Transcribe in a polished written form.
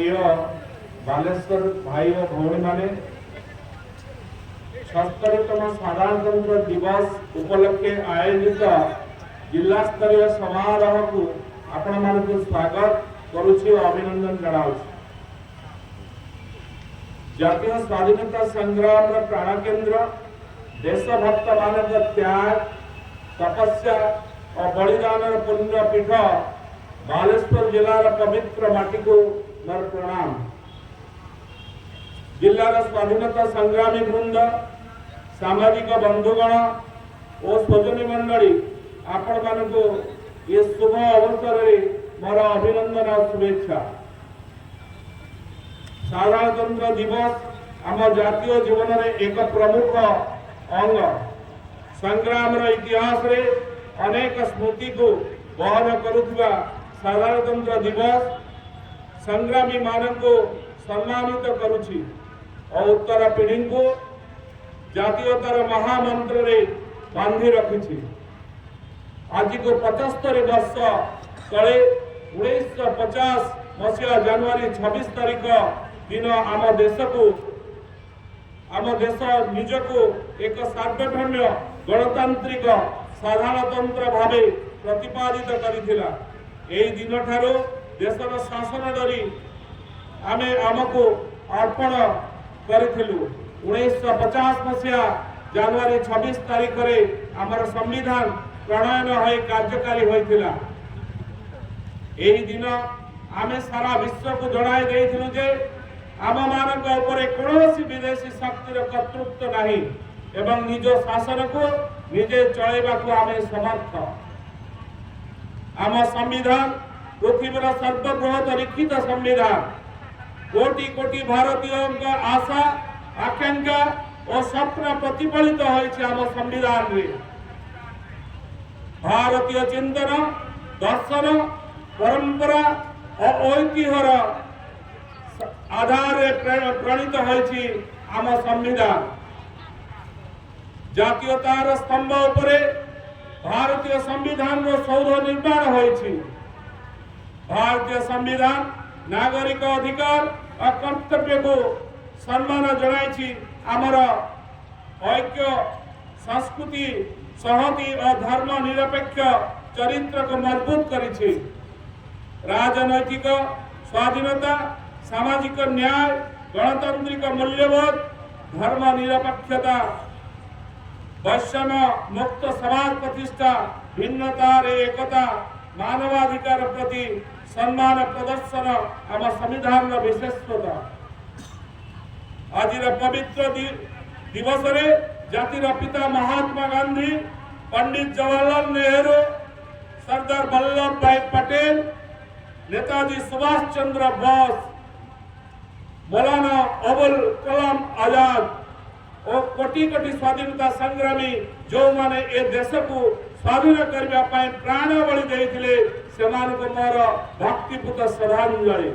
प्रिय बालेश्वर भाई और भौणी माने 76तम साधारणतंत्र दिवस उपलक्षे आयोजित जिला स्तरीय समारोह को आपण मानक स्वागत करुछि और अभिनंदन जनाउछि। जातीय स्वाधीनता संग्राम प्राण केन्द्र देशभक्त मानक त्याग तपस्या और बलिदान पुण्य पीठ बालेश्वर जिलार पवित्र माटी को मोर प्रणाम। जिलार स्वाधीनता संग्रामी वृंद सामाजिक बंधुगण और स्वजनी मंडली आपण मानक ये शुभ अवसर में मोर अभिनंदन और शुभेच्छा। साधारणतंत्र दिवस आम जातीय जीवन में एक प्रमुख अंग। संग्राम इतिहास रे अनेक स्मृति को बहन करुवा साधारणतंत्र दिवस संग्रामी मानक को सम्मानित करुछि और उत्तर पीढ़ी को जातीयतार महामंत्र रे बांधि रखिछि। आज को 75 वर्ष तले 1950 मसीहा जनवरी 26 तारीख दिन आम देश निज को एक सार्वभौम्य गणतांत्रिक साधारणतंत्र भाव प्रतिपादित करिथिला। एही दिन ठारो देशर शासन डरी आमे आमको अर्पण करिथिलु। 1950 मसीहा जनवरी 26 तारीख रे आमर संविधान प्रणयन होई कार्यकारी होइथिला। एही दिन आमे सारा विश्व को जणाई देइथिलु जे आम मानक ऊपर कौन विदेशी शक्तिर कर्तृत्व नहीं एवं निज शासन को निजे चलैबा को आमे समर्थ। आम संविधान पृथ्वीर सर्वबृहत लिखित संविधान। कोटि कोटि भारतीय आशा आकांक्षा और स्वप्न प्रतिफलित होइछि आम संविधान रे। भारतीय चिंतन दर्शन परंपरा और ऐतिह्यर आधार प्रणीत होइछि आम संविधान। जातीयतार स्तंभ उपरे भारतीय संविधान रो सौध निर्माण होइछि। भारतीय संविधान नागरिक अधिकार और कर्तव्य को सम्मान जणाइछि। आमर ऐक्य संस्कृति संहति और धर्म निरपेक्ष चरित्र को मजबूत करिछि। राजनैतिक स्वाधीनता सामाजिक न्याय गणतांत्रिक मूल्यबोध धर्म निरपेक्षता वैषम्य मुक्त समाज प्रतिष्ठा भिन्नता रे एकता मानवाधिकार प्रति सम्मान प्रदर्शन आम संविधान विशेषता। आज पवित्र दिवस रे जातिर पिता महात्मा गांधी पंडित जवाहरलाल नेहरू सरदार वल्लभ भाई पटेल नेताजी सुभाष चंद्र बोस मौलाना अबुल कलाम आजाद और कोटि कोटि स्वाधीनता संग्रामी जो माने ए देश को स्वाधीन करबा प्राण बलि देइथिले सेमान को मोर भक्तिपूत श्रद्धांजलि।